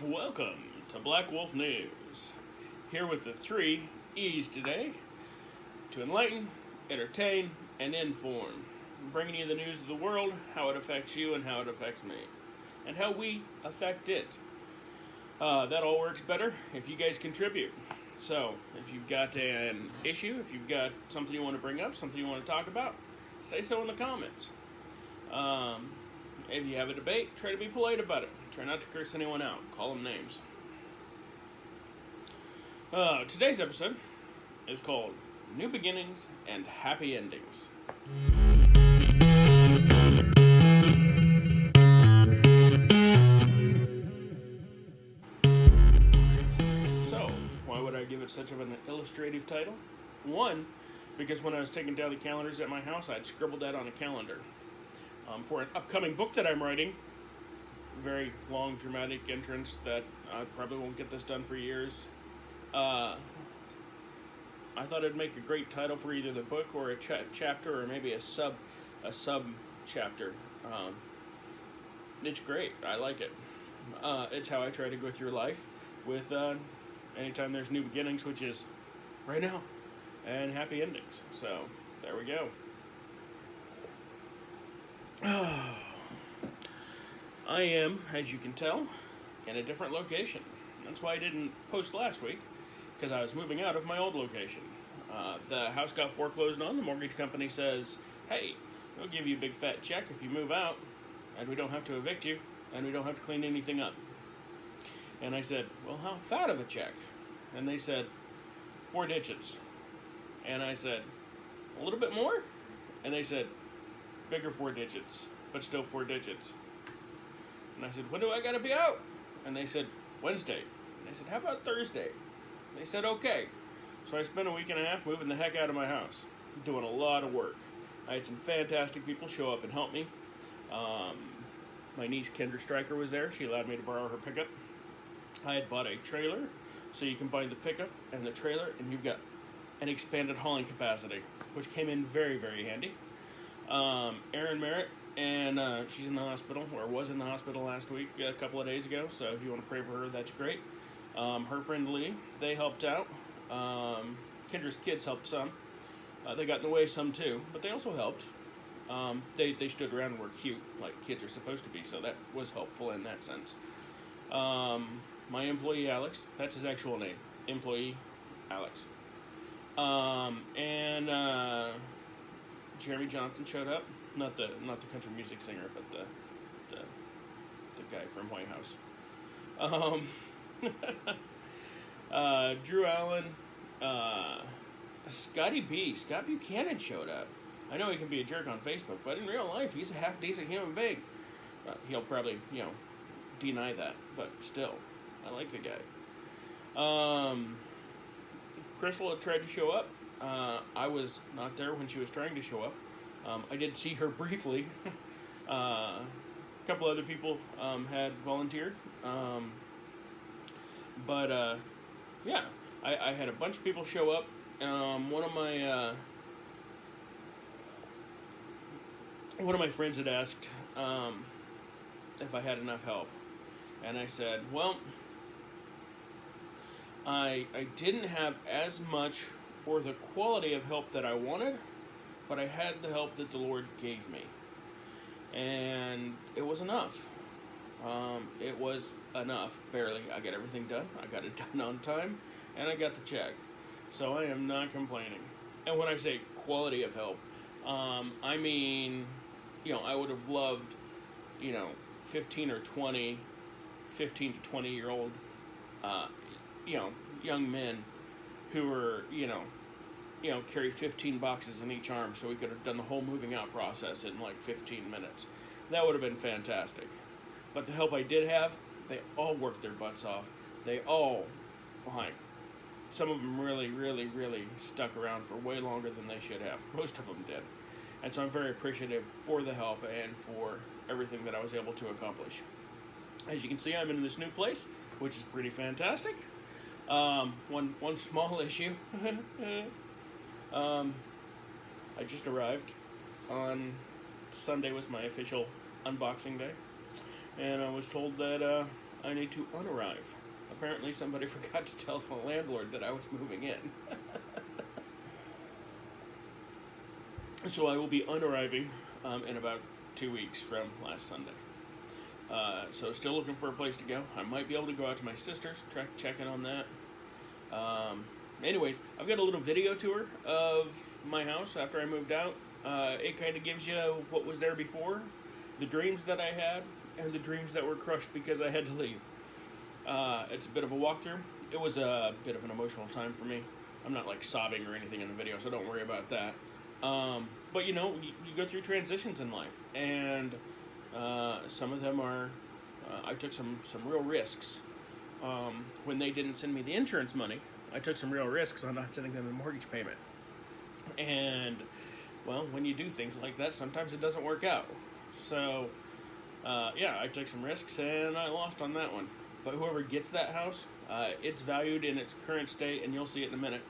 Welcome to BlackWolfNews. Here with the three E's today: to enlighten, entertain, and inform. Bringing you the news of the world, how it affects you, and how it affects me, and how we affect it. That all works better if you guys contribute. So, if you've got an issue, if you've got something you want to bring up, something you want to talk about, say so in the comments. If you have a debate, try to be polite about it. Try not to curse anyone out. Call them names. Today's episode is called New Beginnings and Happy Endings. So, why would I give it such of an illustrative title? One, because when I was taking down the calendars at my house, I'd scribbled that on a calendar. For an upcoming book that I'm writing, very long, dramatic entrance that I probably won't get this done for years. I thought it'd make a great title for either the book or a chapter, or maybe a sub chapter. It's great. I like it. It's how I try to go through life with anytime there's new beginnings, which is right now, and happy endings. So there we go. I am, as you can tell, in a different location. That's why I didn't post last week, because I was moving out of my old location. The house got foreclosed on. The mortgage company says, hey, we'll give you a big fat check if you move out, and we don't have to evict you, and we don't have to clean anything up. And I said, well, how fat of a check? And they said, 4 digits. And I said, a little bit more? And they said, bigger 4 digits, but still 4 digits. And I said, when do I gotta be out? And they said, Wednesday. And I said, how about Thursday? And they said, okay. So I spent a week and a half moving the heck out of my house, doing a lot of work. I had some fantastic people show up and help me. My niece Kendra Stryker was there. She allowed me to borrow her pickup. I had bought a trailer, so you can buy the pickup and the trailer, and you've got an expanded hauling capacity, which came in very, very handy. Erin Merritt, and she's in the hospital, or was in the hospital last week, a couple of days ago, so if you want to pray for her, that's great. Her friend Lee, they helped out. Kendra's kids helped some. They got in the way some too, but they also helped. They stood around and were cute, like kids are supposed to be, so that was helpful in that sense. My employee Alex, that's his actual name, employee Alex. Jeremy Johnson showed up, not the country music singer, but the guy from White House. Drue Allen, Scotty B, Scott Buchanan showed up. I know he can be a jerk on Facebook, but in real life, he's a half decent human being. He'll probably, deny that, but still, I like the guy. Krystal had tried to show up. I was not there when she was trying to show up. I did see her briefly. A couple other people had volunteered. Yeah, I had a bunch of people show up. One of my friends had asked if I had enough help. And I said, well, I didn't have as much or the quality of help that I wanted, but I had the help that the Lord gave me. And it was enough. It was enough, barely. I got everything done. I got it done on time, and I got the check. So I am not complaining. And when I say quality of help, I mean, I would have loved, 15 to 20 year old, young men who were, carry 15 boxes in each arm, so we could have done the whole moving out process in like 15 minutes. That would have been fantastic. But the help I did have, they all worked their butts off. They all, some of them really, really, really stuck around for way longer than they should have. Most of them did. And so I'm very appreciative for the help and for everything that I was able to accomplish. As you can see, I'm in this new place, which is pretty fantastic. One small issue. I just arrived. On Sunday was my official unboxing day. And I was told that I need to unarrive. Apparently somebody forgot to tell the landlord that I was moving in. So I will be unarriving in about 2 weeks from last Sunday. So still looking for a place to go. I might be able to go out to my sister's, check in on that. Anyways, I've got a little video tour of my house after I moved out. It kind of gives you what was there before, the dreams that I had, and the dreams that were crushed because I had to leave. It's a bit of a walkthrough. It was a bit of an emotional time for me. I'm not like sobbing or anything in the video, so don't worry about that. But you know, you go through transitions in life, and some of them are, I took some real risks. When they didn't send me the insurance money, I took some real risks on not sending them the mortgage payment. And, well, when you do things like that, sometimes it doesn't work out. So, yeah, I took some risks, and I lost on that one. But whoever gets that house, it's valued in its current state, and you'll see it in a minute,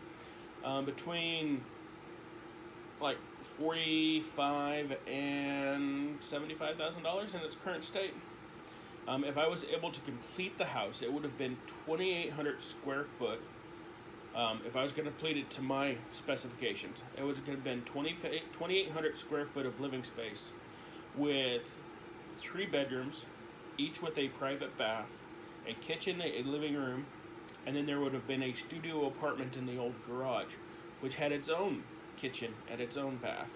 between like $45,000 and $75,000 in its current state. If I was able to complete the house, it would have been 2,800 square foot. If I was going to complete it to my specifications, it would have been 2,800 square foot of living space with 3 bedrooms, each with a private bath, a kitchen, a living room, and then there would have been a studio apartment in the old garage, which had its own kitchen and its own bath.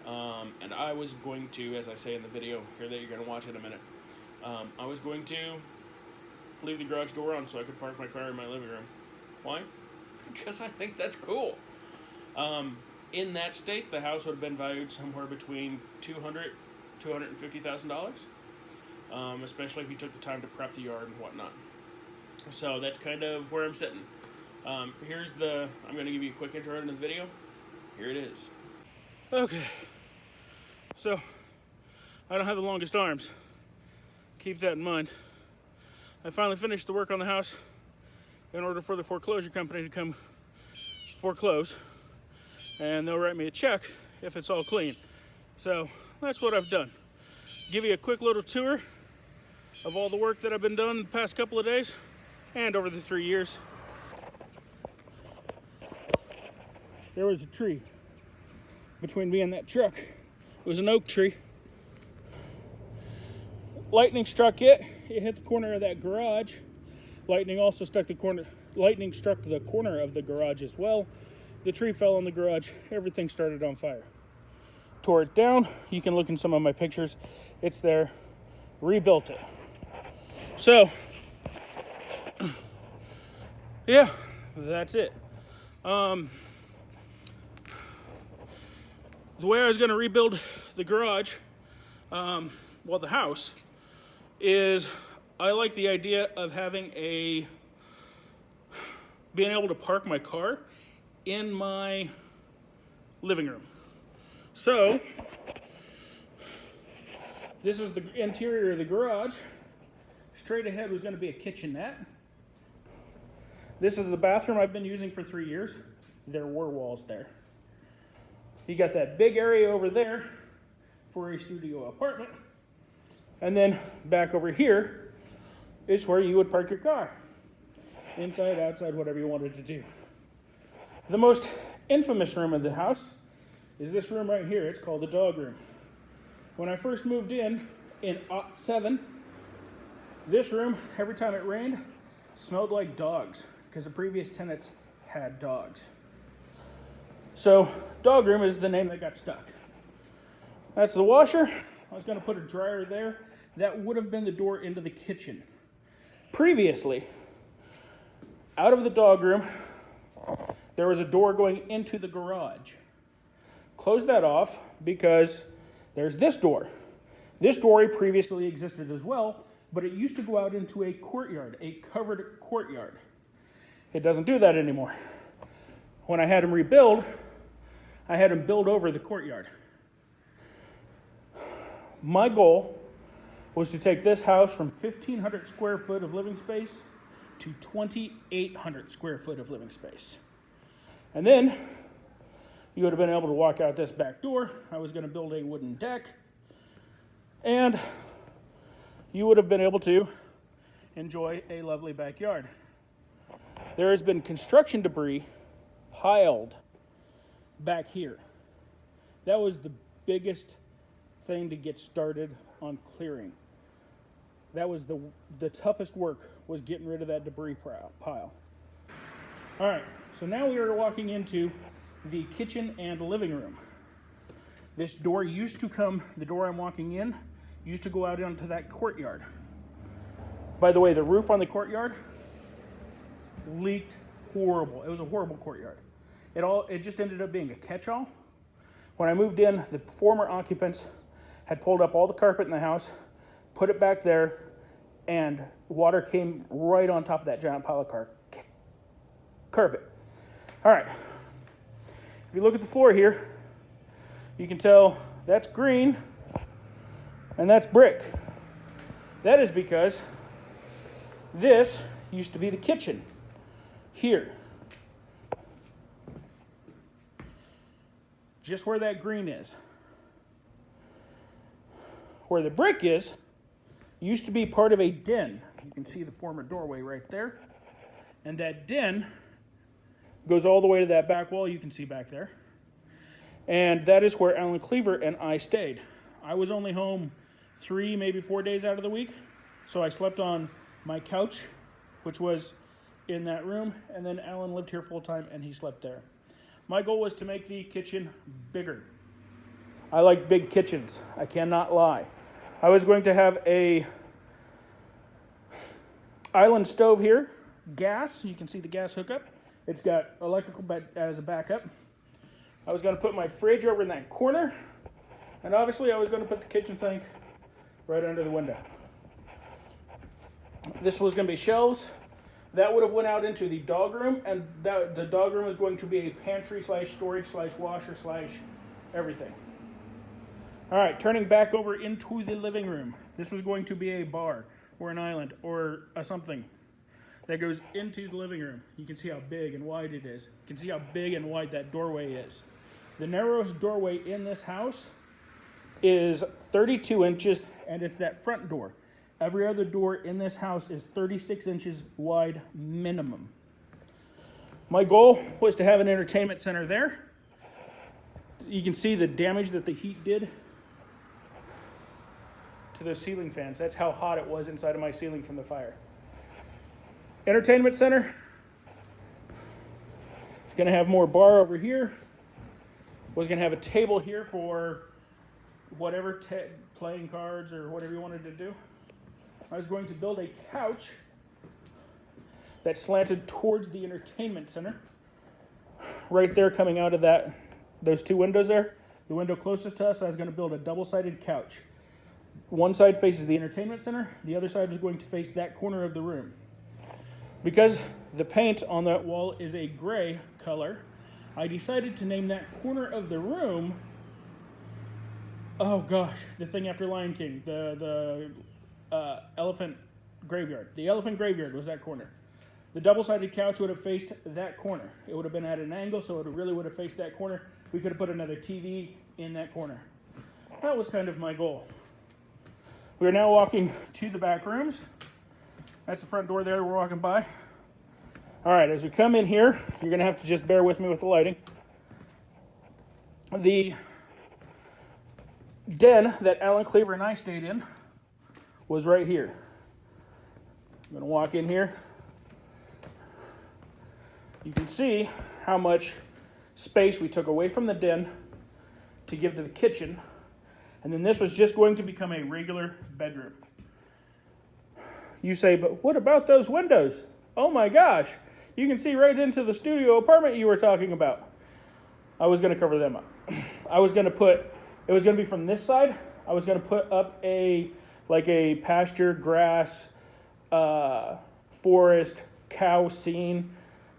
And I was going to, as I say in the video here that you're going to watch in a minute, I was going to leave the garage door on so I could park my car in my living room. Why? Because I think that's cool. In that state, the house would have been valued somewhere between $250,000, especially if you took the time to prep the yard and whatnot. So that's kind of where I'm sitting. I'm going to give you a quick intro into the video. Here it is. Okay, so I don't have the longest arms. Keep that in mind. I finally finished the work on the house in order for the foreclosure company to come foreclose, and they'll write me a check if it's all clean. So that's what I've done. Give you a quick little tour of all the work that I've been done the past couple of days and over the 3 years. There was a tree between me and that truck. It was an oak tree. Lightning struck it. It hit the corner of that garage. Lightning struck the corner of the garage as well. The tree fell on the garage. Everything started on fire. Tore it down. You can look in some of my pictures. It's there. Rebuilt it. So, yeah, that's it. The way I was going to rebuild the garage, the house, is I like the idea of being able to park my car in my living room. So, this is the interior of the garage. Straight ahead was going to be a kitchenette. This is the bathroom I've been using for 3 years. There were walls there. You got that big area over there for a studio apartment. And then back over here is where you would park your car. Inside, outside, whatever you wanted to do. The most infamous room in the house is this room right here. It's called the dog room. When I first moved in '07, this room, every time it rained, smelled like dogs because the previous tenants had dogs. So, dog room is the name that got stuck. That's the washer. I was going to put a dryer there. That would have been the door into the kitchen. Previously, out of the dog room, there was a door going into the garage. Close that off because there's this door. This door previously existed as well, but it used to go out into a courtyard, a covered courtyard. It doesn't do that anymore. When I had him rebuild, I had him build over the courtyard. My goal was to take this house from 1,500 square foot of living space to 2,800 square foot of living space. And then you would have been able to walk out this back door. I was going to build a wooden deck. And you would have been able to enjoy a lovely backyard. There has been construction debris piled back here. That was the biggest thing to get started on clearing. That was the toughest work, was getting rid of that debris pile. All right, so now we are walking into the kitchen and living room. This door used to come, the door I'm walking in, used to go out onto that courtyard. By the way, the roof on the courtyard leaked horrible. It was a horrible courtyard. It just ended up being a catch-all. When I moved in, the former occupants had pulled up all the carpet in the house, put it back there, and water came right on top of that giant pile of carpet. All right. If you look at the floor here, you can tell that's green and that's brick. That is because this used to be the kitchen here. Just where that green is. Where the brick is, used to be part of a den. You can see the former doorway right there. And that den goes all the way to that back wall you can see back there. And that is where Alan Cleaver and I stayed. I was only home 3, maybe 4 days out of the week. So I slept on my couch, which was in that room. And then Alan lived here full time and he slept there. My goal was to make the kitchen bigger. I like big kitchens. I cannot lie. I was going to have a island stove here, gas. You can see the gas hookup. It's got electrical as a backup. I was going to put my fridge over in that corner, and obviously I was going to put the kitchen sink right under the window. This was going to be shelves. That would have went out into the dog room, and the dog room is going to be a pantry / storage / washer / everything. All right, turning back over into the living room. This was going to be a bar or an island or a something that goes into the living room. You can see how big and wide it is. You can see how big and wide that doorway is. The narrowest doorway in this house is 32 inches, and it's that front door. Every other door in this house is 36 inches wide minimum. My goal was to have an entertainment center there. You can see the damage that the heat did to those ceiling fans. That's how hot it was inside of my ceiling from the fire. Entertainment center. It's going to have more bar over here. Was going to have a table here for whatever, playing cards or whatever you wanted to do. I was going to build a couch that slanted towards the entertainment center. Right there, coming out of those 2 windows there. The window closest to us, I was going to build a double-sided couch. One side faces the entertainment center. The other side is going to face that corner of the room. Because the paint on that wall is a gray color, I decided to name that corner of the room, oh gosh, the thing after Lion King, the elephant graveyard. The elephant graveyard was that corner. The double-sided couch would have faced that corner. It would have been at an angle, so it really would have faced that corner. We could have put another TV in that corner. That was kind of my goal. We are now walking to the back rooms. That's the front door there we're walking by. All right, as we come in here, you're going to have to just bear with me with the lighting. The den that Alan Cleaver and I stayed in was right here. I'm going to walk in here. You can see how much space we took away from the den to give to the kitchen. And then this was just going to become a regular bedroom. You say, but what about those windows? Oh my gosh, you can see right into the studio apartment you were talking about. I was going to cover them up. It was going to be from this side. I was going to put up a pasture, grass, forest, cow scene,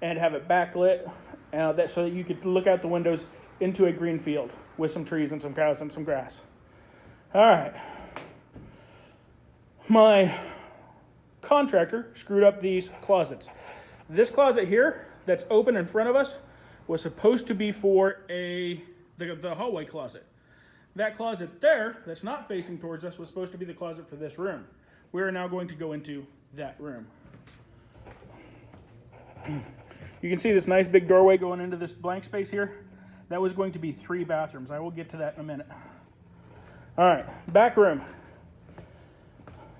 and have it backlit, so that you could look out the windows into a green field with some trees and some cows and some grass. All right. My contractor screwed up these closets. This closet here that's open in front of us was supposed to be for the hallway closet. That closet there that's not facing towards us was supposed to be the closet for this room. we're now going to go into that room. You can see this nice big doorway going into this blank space here. That was going to be 3 bathrooms. I will get to that in a minute. All right, back room.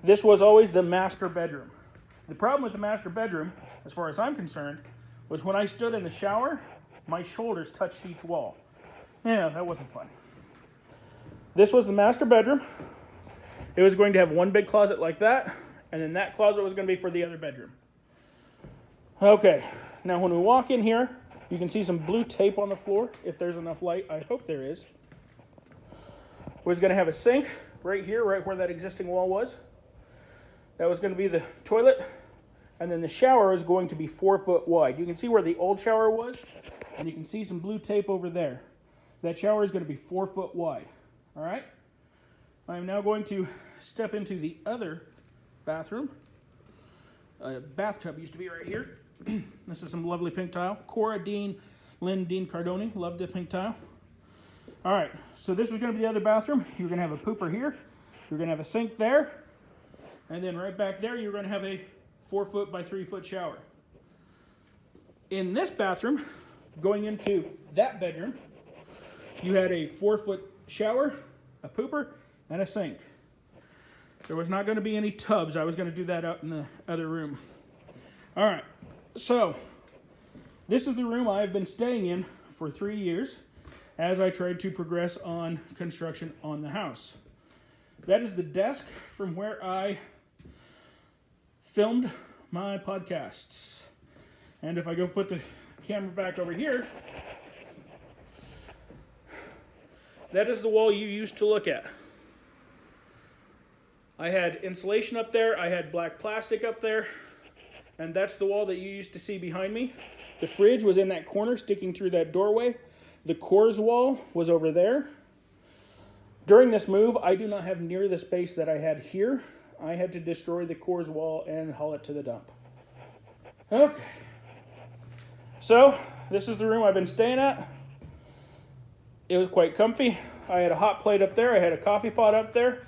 This was always the master bedroom. The problem with the master bedroom, as far as I'm concerned, was when I stood in the shower, my shoulders touched each wall. Yeah, that wasn't fun. This was the master bedroom. It was going to have one big closet like that, and then that closet was going to be for the other bedroom. Okay, now when we walk in here, you can see some blue tape on the floor, if there's enough light. I hope there is. We're going to have a sink right here, right where that existing wall was. That was going to be the toilet, and then the shower is going to be 4 foot wide. You can see where the old shower was, and you can see some blue tape over there. That shower is going to be 4 foot wide. All right? I'm now going to step into the other bathroom. Bathtub used to be right here. This is some lovely pink tile. Cora Lynn Dean Cardoni loved the pink tile. All right, so this was going to be the other bathroom. You're going to have a pooper here. You're going to have a sink there. And then right back there, you're going to have a 4 foot by 3 foot shower. In this bathroom, going into that bedroom, you had a 4 foot shower, a pooper, and a sink. There was not going to be any tubs. I was going to do that out in the other room. All right, so this is the room I've been staying in for 3 years as I tried to progress on construction on the house. That is the desk from where I filmed my podcasts. And if I go put the camera back over here, that is the wall you used to look at. I had insulation up there, I had black plastic up there, and that's the wall that you used to see behind me. The fridge was in that corner sticking through that doorway. The Coors wall was over there. During this move, I do not have near the space that I had here. I had to destroy the Coors wall and haul it to the dump. Okay. So, this is the room I've been staying at. It was quite comfy. I had a hot plate up there, I had a coffee pot up there,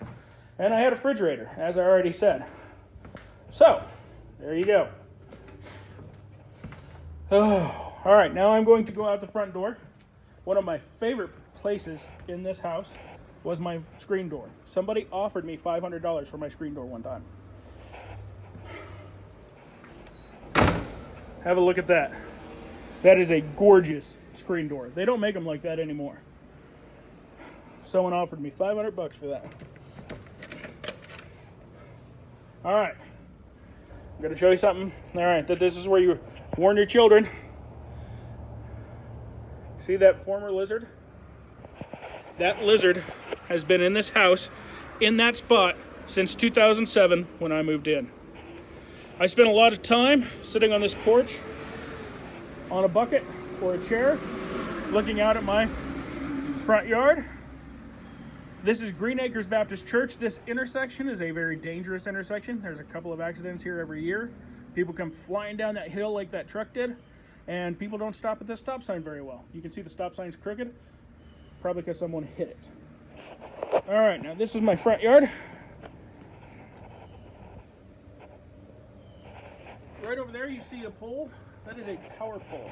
and I had a refrigerator, as I already said. So, there you go. Oh, all right, now I'm going to go out the front door. One of my favorite places in this house was my screen door. Somebody offered me $500 for my screen door one time. Have a look at that. That is a gorgeous screen door. They don't make them like that anymore. Someone offered me $500 for that. All right. I'm going to show you something. All right, that this is where you warn your children. See that former lizard? That lizard has been in this house, in that spot, since 2007 when I moved in. I spent a lot of time sitting on this porch, on a bucket or a chair, looking out at my front yard. This is Green Acres Baptist Church. This intersection is a very dangerous intersection. There's a couple of accidents here every year. People come flying down that hill like that truck did, and people don't stop at this stop sign very well. You can see the stop sign's crooked, probably because someone hit it. All right, now this is my front yard. Right over there you see a pole. That is a power pole.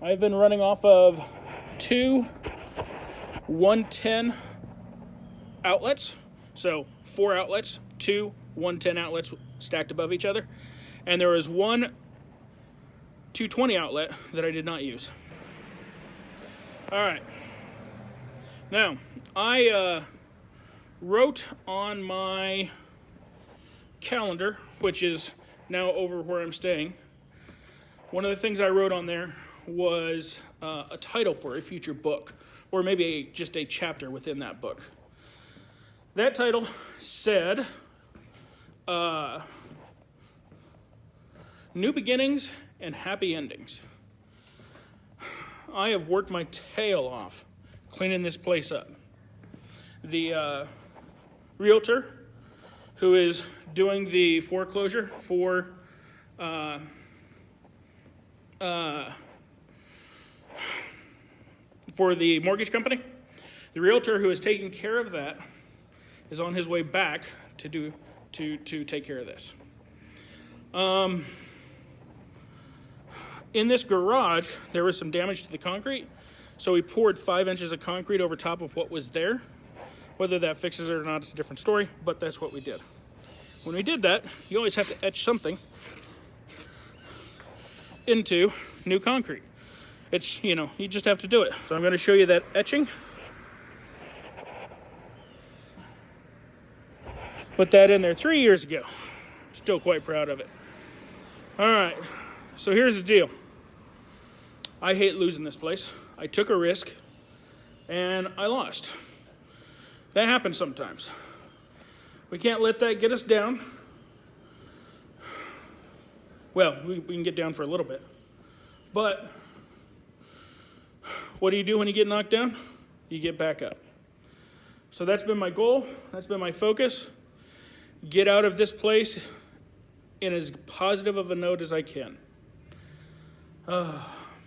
I've been running off of 2 110 outlets. So 4 outlets, 2 110 outlets stacked above each other. And there was one 220 outlet that I did not use. All right. Now, I wrote on my calendar, which is now over where I'm staying. One of the things I wrote on there was a title for a future book, or maybe just a chapter within that book. That title said, New Beginnings and Happy Endings. I have worked my tail off cleaning this place up. The realtor who is doing the foreclosure for the mortgage company, the realtor who is taking care of that is on his way back to to take care of this. In this garage, there was some damage to the concrete, so we poured 5 inches of concrete over top of what was there. Whether that fixes it or not is a different story, but that's what we did. When we did that, you always have to etch something into new concrete. It's, you just have to do it. So I'm going to show you that etching. Put that in there 3 years ago. Still quite proud of it. All right, so here's the deal. I hate losing this place. I took a risk, and I lost. That happens sometimes. We can't let that get us down. Well, we can get down for a little bit. But what do you do when you get knocked down? You get back up. So that's been my goal. That's been my focus. Get out of this place in as positive of a note as I can. All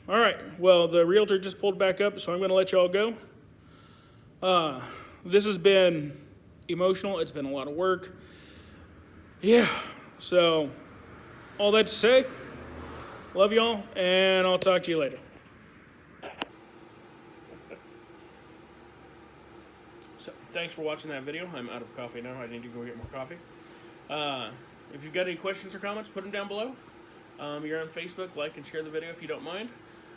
right. Well, the realtor just pulled back up, so I'm going to let you all go. This has been emotional. It's been a lot of work. Yeah. So all that to say, love y'all, and I'll talk to you later. So, thanks for watching that video. I'm out of coffee now. I need to go get more coffee. If you've got any questions or comments, put them down below. You're on Facebook, like and share the video if you don't mind.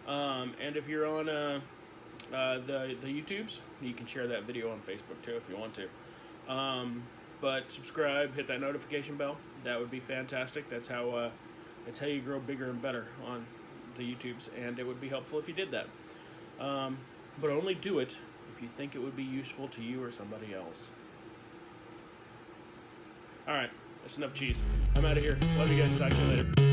And if you're on the YouTubes, you can share that video on Facebook too if you want to. But subscribe, hit that notification bell. That would be fantastic. That's how you grow bigger and better on the YouTubes, and it would be helpful if you did that. But only do it if you think it would be useful to you or somebody else. All right, that's enough cheese. I'm out of here. Love you guys. Talk to you later.